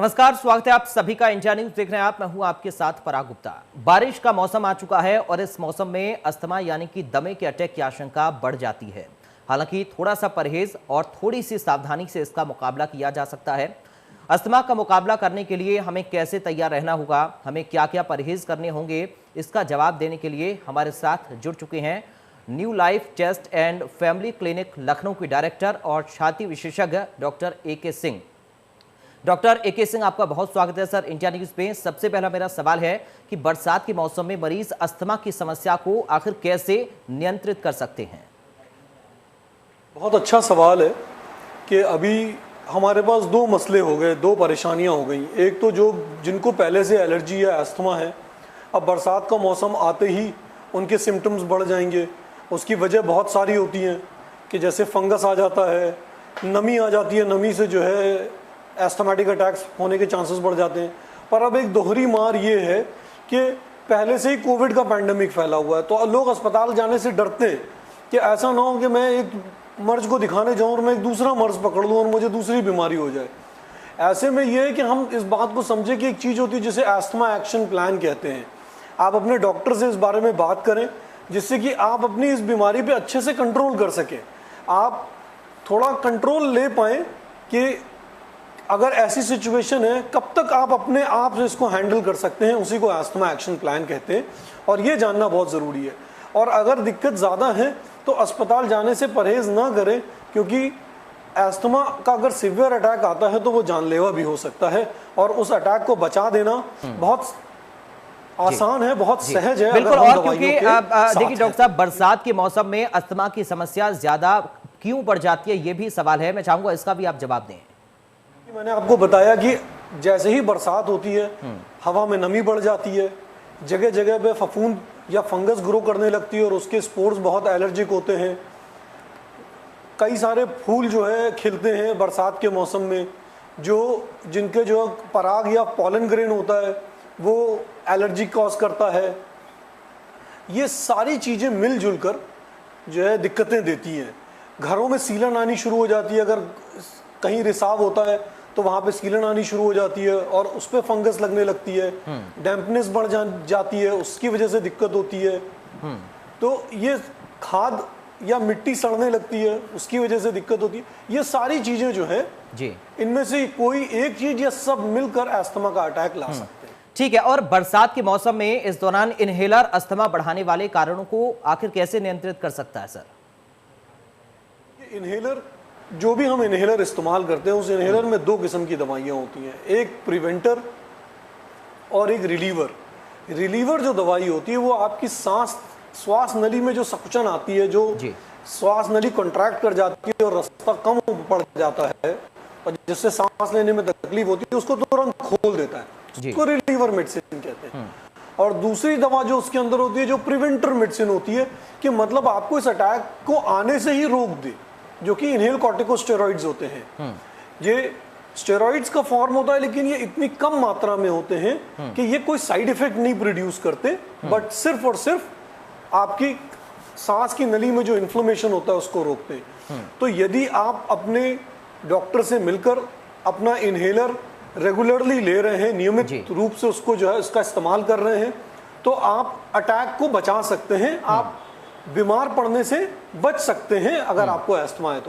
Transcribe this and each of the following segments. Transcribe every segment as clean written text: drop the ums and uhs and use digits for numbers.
नमस्कार, स्वागत है आप सभी का। इंडिया न्यूज देख रहे हैं आप। मैं हूं आपके साथ पराग गुप्ता। बारिश का मौसम आ चुका है और इस मौसम में अस्थमा यानी कि दमे के अटैक की आशंका बढ़ जाती है। हालांकि थोड़ा सा परहेज और थोड़ी सी सावधानी से इसका मुकाबला किया जा सकता है। अस्थमा का मुकाबला करने के लिए हमें कैसे तैयार रहना होगा, हमें क्या क्या परहेज करने होंगे, इसका जवाब देने के लिए हमारे साथ जुड़ चुके हैं new life chest and family clinic Lucknow के डायरेक्टर और छाती विशेषज्ञ doctor AK Singh. Doctor AK Singh, आपका बहुत स्वागत है सर इंडिया न्यूज पे। सबसे पहला मेरा सवाल है कि बरसात के मौसम में मरीज अस्थमा की समस्या को आखिर कैसे नियंत्रित कर सकते हैं? बहुत अच्छा सवाल है कि अभी हमारे पास दो मसले हो गए, दो परेशानियां हो गई। एक तो जो जिनको पहले से एलर्जी या अस्थमा है, अब बरसात का मौसम आते ही उनके सिम्टम्स बढ़ जाएंगे। उसकी वजह बहुत सारी होती हैं कि जैसे फंगस आ जाता है, नमी आ जाती है, नमी से जो है एस्थमेटिक अटैक्स होने के चांसेस बढ़ जाते हैं। पर अब एक दोहरी मार ये है कि पहले से ही कोविड का पैंडेमिक फैला हुआ है, तो लोग अस्पताल जाने से डरते हैं कि ऐसा ना हो कि मैं एक मर्ज को दिखाने जाऊं और मैं एक दूसरा मर्ज पकड़ लूं और मुझे दूसरी बीमारी हो जाए। ऐसे में ये है कि हम इस बात को समझें कि एक चीज़ होती है जिसे एस्थमा एक्शन प्लान कहते हैं। आप अपने डॉक्टर से इस बारे में बात करें जिससे कि आप अपनी इस बीमारी पे अच्छे से कंट्रोल कर सकें। आप थोड़ा कंट्रोल ले पाएँ कि अगर ऐसी सिचुएशन है कब तक आप अपने आप से इसको हैंडल कर सकते हैं, उसी को एस्थमा एक्शन प्लान कहते हैं। और ये जानना बहुत ज़रूरी है। और अगर दिक्कत ज़्यादा है तो अस्पताल जाने से परहेज ना करें, क्योंकि एस्थमा का अगर सीवियर अटैक आता है तो वो जानलेवा भी हो सकता है और उस अटैक को बचा देना बहुत आसान है, बहुत सहज है। बिल्कुल। और क्योंकि देखिए डॉक्टर साहब, बरसात के मौसम में अस्थमा की समस्या ज्यादा क्यों बढ़ जाती है, ये भी सवाल है। मैं चाहूंगा इसका भी आप जवाब दें। मैंने आपको बताया कि जैसे ही बरसात होती है हवा में नमी बढ़ जाती है, जगह जगह पे फफूंद या फंगस ग्रो करने लगती है और उसके स्पोर्स बहुत एलर्जिक होते हैं। कई सारे फूल जो है खिलते हैं बरसात के मौसम में, जिनके जो पराग या पॉलन ग्रेन होता है वो एलर्जी कॉज करता है। ये सारी चीज़ें मिलजुल कर जो है दिक्कतें देती हैं। घरों में सीलन आनी शुरू हो जाती है, अगर कहीं रिसाव होता है तो वहाँ पे सीलन आनी शुरू हो जाती है और उस पर फंगस लगने लगती है, डैम्पनेस बढ़ जाती है, उसकी वजह से दिक्कत होती है। तो ये खाद या मिट्टी सड़ने लगती है, उसकी वजह से दिक्कत होती है। ये सारी चीज़ें जो है जी, इनमें से कोई एक चीज़ या सब मिलकर अस्थमा का अटैक ला सकते हैं। ठीक है। और बरसात के मौसम में इस दौरान इनहेलर अस्थमा बढ़ाने वाले कारणों को आखिर कैसे नियंत्रित कर सकता है सर? इनहेलर, जो भी हम इनहेलर इस्तेमाल करते हैं उस इनहेलर में दो किस्म की दवाइयाँ होती हैं, एक प्रिवेंटर और एक रिलीवर। रिलीवर जो दवाई होती है वो आपकी श्वास नली में जो सकुचन आती है, जो श्वास नली कॉन्ट्रैक्ट कर जाती है और रास्ता कम पड़ जाता है और जिससे सांस लेने में तकलीफ होती है, उसको तुरंत खोल देता है, उसको रिलीवर मेडिसिन कहते हैं। और दूसरी दवा जो उसके अंदर होती है जो प्रिवेंटर मेडिसिन होती है, कि मतलब आपको इस अटैक को आने से ही रोक दे, जो कि इनहेल कॉर्टिकोस्टेरॉइड्स होते हैं। ये स्टेरॉइड्स का फॉर्म होता है, लेकिन ये इतनी कम मात्रा में होते हैं कि ये कोई साइड इफेक्ट नहीं प्रोड्यूस करते, बट सिर्फ और सिर्फ आपकी सांस की नली में जो इन्फ्लेमेशन होता है उसको रोकते हैं। तो यदि आप अपने डॉक्टर से मिलकर अपना इनहेलर रेगुलरली ले रहे हैं, नियमित रूप से उसको जो है इसका इस्तेमाल कर रहे हैं, तो आप अटैक को बचा सकते हैं, आप बीमार पड़ने से बच सकते हैं। अगर आपको अस्थमा है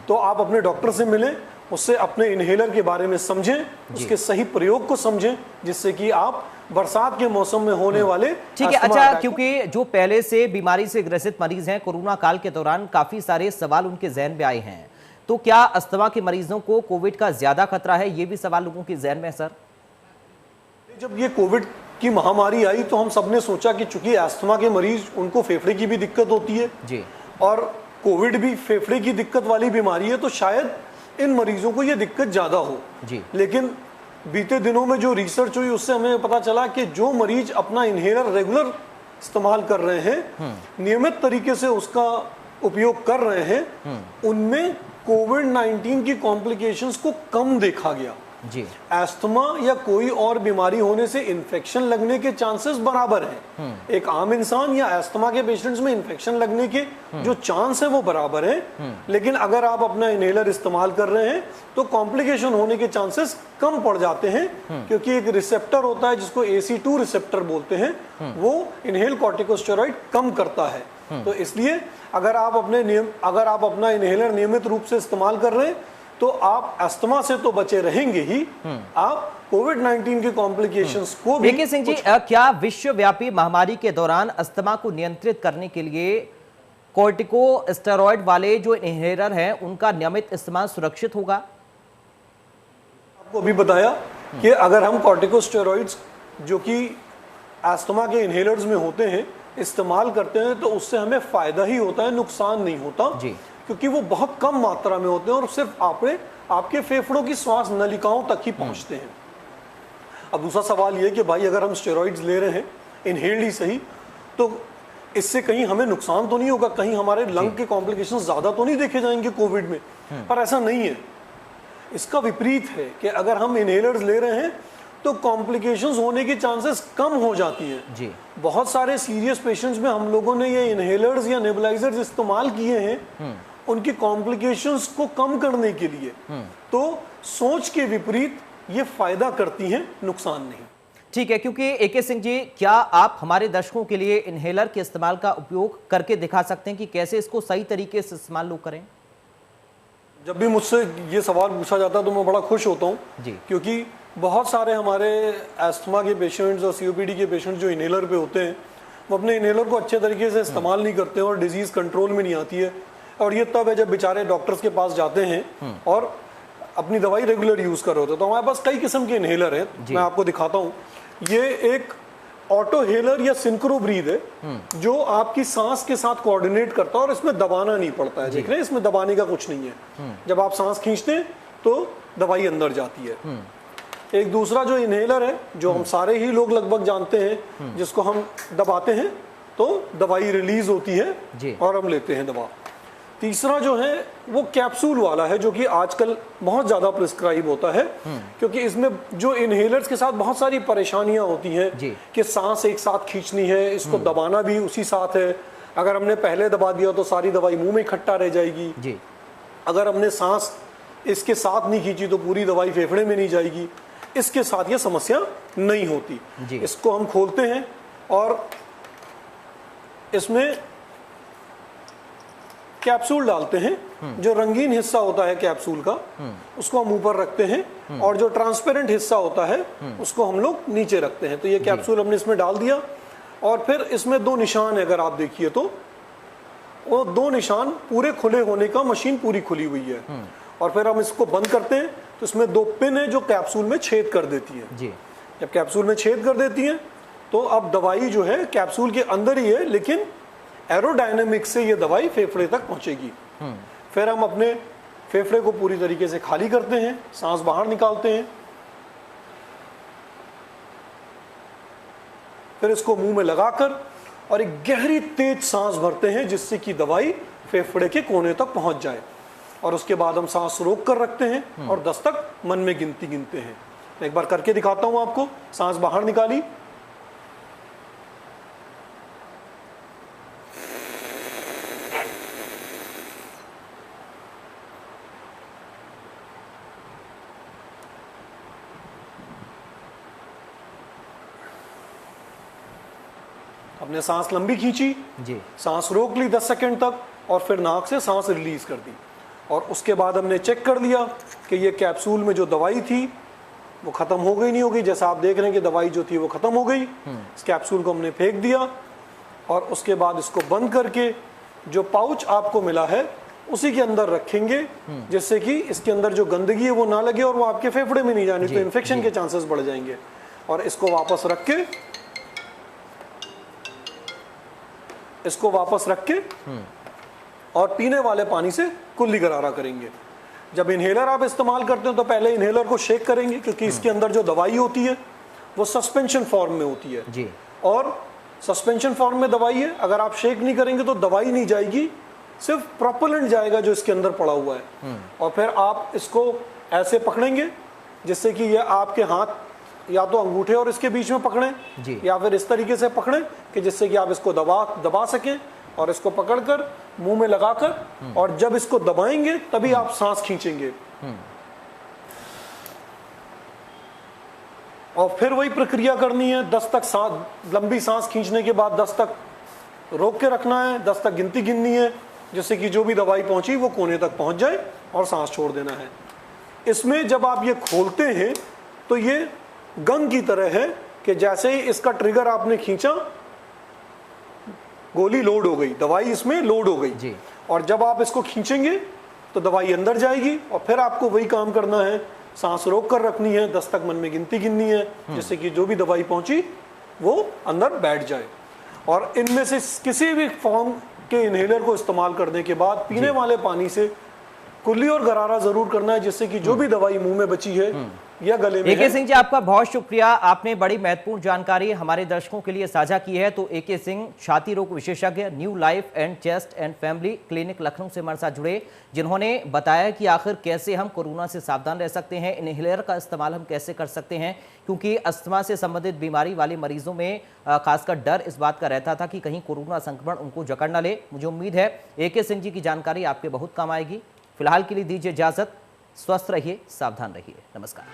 तो आप अपने डॉक्टर से मिलें, उससे अपने इनहेलर के बारे में समझें, उसके सही प्रयोग को समझें, जिससे कि आप बरसात के मौसम में होने वाले ठीक है। अच्छा, क्योंकि जो पहले से बीमारी से ग्रसित मरीज हैं, कोरोना काल के दौरान काफी सारे सवाल उनके जहन में आए हैं, तो क्या अस्थमा के मरीजों को कोविड का ज्यादा खतरा है? ये भी सवाल लोगों के जहन में है सर। जब ये कोविड की महामारी आई तो हम सबने सोचा कि चूंकि अस्थमा के मरीज, उनको फेफड़े की भी दिक्कत होती है जी, और कोविड भी फेफड़े की दिक्कत वाली बीमारी है, तो शायद इन मरीजों को ये दिक्कत ज्यादा हो जी। लेकिन बीते दिनों में जो रिसर्च हुई उससे हमें पता चला कि जो मरीज अपना इनहेलर रेगुलर इस्तेमाल कर रहे हैं, नियमित तरीके से उसका उपयोग कर रहे हैं, उनमें कोविड-19 की कॉम्प्लिकेशंस को कम देखा गया। जी। एस्थमा या कोई और बीमारी होने से इन्फेक्शन लगने के चांसेस बराबर हैं। एक आम इंसान या एस्थमा के पेशेंट्स में इन्फेक्शन लगने के जो चांस है वो बराबर हैं, लेकिन अगर आप अपना इनहेलर इस्तेमाल कर रहे हैं तो कॉम्प्लिकेशन होने के चांसेस कम पड़ जाते हैं, क्योंकि एक रिसेप्टर होता है जिसको AC2 रिसेप्टर बोलते हैं, वो इनहेल कॉर्टिकोस्टेरॉइड कम करता है। तो इसलिए अगर आप अपना इनहेलर नियमित रूप से इस्तेमाल कर रहे हैं तो आप अस्थमा से तो बचे रहेंगे ही, आप कोविड-19 के कॉम्प्लिकेशंस को भी। वीके सिंह जी, क्या विश्वव्यापी महामारी के दौरान अस्थमा को नियंत्रित करने के लिए कॉर्टिकोस्टेरॉइड वाले जो इनहेलर हैं उनका नियमित इस्तेमाल सुरक्षित होगा? आपको अभी बताया कि अगर हम कॉर्टिकोस्टेरॉइड्स जो कि अस्थमा के इनहेलर्स में होते हैं इस्तेमाल करते हैं तो उससे हमें फायदा ही होता है, नुकसान नहीं होता जी। क्योंकि वो बहुत कम मात्रा में होते हैं और सिर्फ आपके फेफड़ों की श्वास नलिकाओं तक ही पहुंचते हैं। अब दूसरा सवाल ये कि भाई अगर हम स्टेरॉइड्स ले रहे हैं इनहेल्ड ही सही, तो इससे कहीं हमें नुकसान तो नहीं होगा, कहीं हमारे लंग के कॉम्प्लिकेशंस ज्यादा तो नहीं देखे जाएंगे कोविड में? पर ऐसा नहीं है, इसका विपरीत है कि अगर हम इनहेलर्स ले रहे हैं तो कॉम्प्लिकेशंस होने की चांसेस कम हो जाती हैं जी। बहुत सारे सीरियस पेशेंट्स में हम लोगों ने ये इनहेलर्स या नेबुलाइजर्स इस्तेमाल किए हैं उनकी कॉम्प्लिकेशंस को कम करने के लिए, तो सोच के विपरीत ये फायदा करती हैं, नुकसान नहीं। ठीक है, क्योंकि AK सिंह जी, क्या आप हमारे दर्शकों के लिए इनहेलर के इस्तेमाल का उपयोग करके दिखा सकते हैं कि कैसे इसको सही तरीके से इस्तेमाल लोग करें? जब भी मुझसे ये सवाल पूछा जाता है तो मैं बड़ा खुश होता हूँ, क्योंकि बहुत सारे हमारे एस्थमा के पेशेंट्स और COPD के पेशेंट्स जो इनहेलर पे होते हैं वो अपने इनहेलर को अच्छे तरीके से इस्तेमाल नहीं करते हैं और डिजीज कंट्रोल में नहीं आती है। और ये तब है जब बेचारे डॉक्टर्स के पास जाते हैं और अपनी दवाई रेगुलर यूज कर रहे होते हैं। तो हमारे पास कई किस्म के इनहेलर हैं, मैं आपको दिखाता हूँ। ये एक ऑटोहेलर या सिंक्रो ब्रीद है जो आपकी सांस के साथ कोऑर्डिनेट करता है और इसमें दबाना नहीं पड़ता है। देख रहे हैं, इसमें दबाने का कुछ नहीं है। जब आप सांस खींचते हैं तो दवाई अंदर जाती है। एक दूसरा जो इनहेलर है जो हम सारे ही लोग लगभग जानते हैं, जिसको हम दबाते हैं तो दवाई रिलीज होती है और हम लेते हैं दवा। तीसरा जो है वो कैप्सूल वाला है जो कि आजकल बहुत ज्यादा प्रिस्क्राइब होता है, क्योंकि इसमें जो इनहेलर्स के साथ बहुत सारी परेशानियां होती हैं कि सांस एक साथ खींचनी है, इसको दबाना भी उसी साथ है। अगर हमने पहले दबा दिया तो सारी दवाई मुंह में इकट्ठा रह जाएगी। अगर हमने सांस इसके साथ नहीं खींची तो पूरी दवाई फेफड़े में नहीं जाएगी। इसके साथ ये समस्या नहीं होती। इसको हम खोलते हैं और इसमें कैप्सूल डालते हैं। जो रंगीन हिस्सा होता है कैप्सूल का उसको हम ऊपर रखते हैं और जो ट्रांसपेरेंट हिस्सा होता है उसको हम लोग नीचे रखते हैं। तो ये कैप्सूल हमने इसमें डाल दिया और फिर इसमें दो निशान है, अगर आप देखिए तो वो दो निशान पूरे खुले होने का, मशीन पूरी खुली हुई है। और फिर हम इसको बंद करते हैं तो इसमें दो पिन है जो कैप्सूल में छेद कर देती है। जब कैप्सूल में छेद कर देती है तो अब दवाई जो है कैप्सूल के अंदर ही है, लेकिन एरोडायनेमिक से ये दवाई फेफड़े तक पहुंचेगी। फिर हम अपने फेफड़े को पूरी तरीके से खाली करते हैं, सांस बाहर निकालते हैं, फिर इसको मुंह में लगाकर और एक गहरी तेज सांस भरते हैं जिससे कि दवाई फेफड़े के कोने तक पहुंच जाए। और उसके बाद हम सांस रोक कर रखते हैं और 10 तक मन में गिनती गिनते हैं। मैं एक बार करके दिखाता हूं आपको। सांस बाहर निकाली, अपने सांस लंबी खींची, सांस रोक ली 10 सेकंड तक और फिर नाक से सांस रिलीज कर दी। और उसके बाद हमने चेक कर लिया कि ये कैप्सूल में जो दवाई थी वो खत्म हो गई नहीं हो गई। जैसा आप देख रहे हैं कि दवाई जो थी वो खत्म हो गई। इस कैप्सूल को हमने फेंक दिया और उसके बाद इसको बंद करके जो पाउच आपको मिला है उसी के अंदर रखेंगे, जिससे कि इसके अंदर जो गंदगी है वो ना लगे और वो आपके फेफड़े में नहीं जाने, तो इन्फेक्शन के चांसेस बढ़ जाएंगे। और इसको वापस रख के और पीने वाले पानी से कुल्ली गरारा करेंगे। जब इनहेलर आप इस्तेमाल करते हो तो पहले इनहेलर को शेक करेंगे, क्योंकि इसके अंदर जो दवाई होती है वो सस्पेंशन फॉर्म में होती है और सस्पेंशन फॉर्म में दवाई है। अगर आप शेक नहीं करेंगे तो दवाई नहीं जाएगी, सिर्फ प्रोपेलेंट जाएगा जो इसके अंदर पड़ा हुआ है। और फिर आप इसको ऐसे पकड़ेंगे जिससे कि ये आपके हाथ या तो अंगूठे और इसके बीच में पकड़ें जी। या फिर इस तरीके से पकड़ें कि जिससे कि आप इसको दबा सकें और इसको पकड़कर मुंह में लगाकर, और जब इसको दबाएंगे तभी आप सांस खींचेंगे। और फिर वही प्रक्रिया करनी है। 10 तक लंबी सांस खींचने के बाद 10 तक रोक के रखना है, 10 तक गिनती गिननी है, जिससे कि जो भी दवाई पहुंची वो कोने तक पहुंच जाए और सांस छोड़ देना है। इसमें जब आप ये खोलते हैं तो ये गन की तरह है कि जैसे ही इसका ट्रिगर आपने खींचा, गोली लोड हो गई, दवाई इसमें लोड हो गई जी। और जब आप इसको खींचेंगे तो दवाई अंदर जाएगी और फिर आपको वही काम करना है, सांस रोक कर रखनी है, 10 तक मन में गिनती गिननी है, जिससे कि जो भी दवाई पहुंची वो अंदर बैठ जाए। और इनमें से किसी भी फॉर्म के इनहेलर को इस्तेमाल करने के बाद पीने वाले पानी से कुल्ली और गरारा जरूर करना है, जिससे कि जो भी दवाई मुंह में बची है या गले में AK सिंह जी, आपका बहुत शुक्रिया। आपने बड़ी महत्वपूर्ण जानकारी हमारे दर्शकों के लिए साझा की है। तो AK सिंह छाती रोग विशेषज्ञ, new life and chest and family clinic Lucknow से हमारे साथ जुड़े, जिन्होंने बताया कि आखिर कैसे हम कोरोना से सावधान रह सकते हैं, इनहेलर का इस्तेमाल हम कैसे कर सकते हैं, क्योंकि अस्थमा से संबंधित बीमारी वाले मरीजों में खासकर डर इस बात का रहता था कि कहीं कोरोना संक्रमण उनको जकड़ न ले। मुझे उम्मीद है AK सिंह जी की जानकारी आपके बहुत काम आएगी। फिलहाल के लिए दीजिए इजाजत, स्वस्थ रहिए, सावधान रहिए, नमस्कार।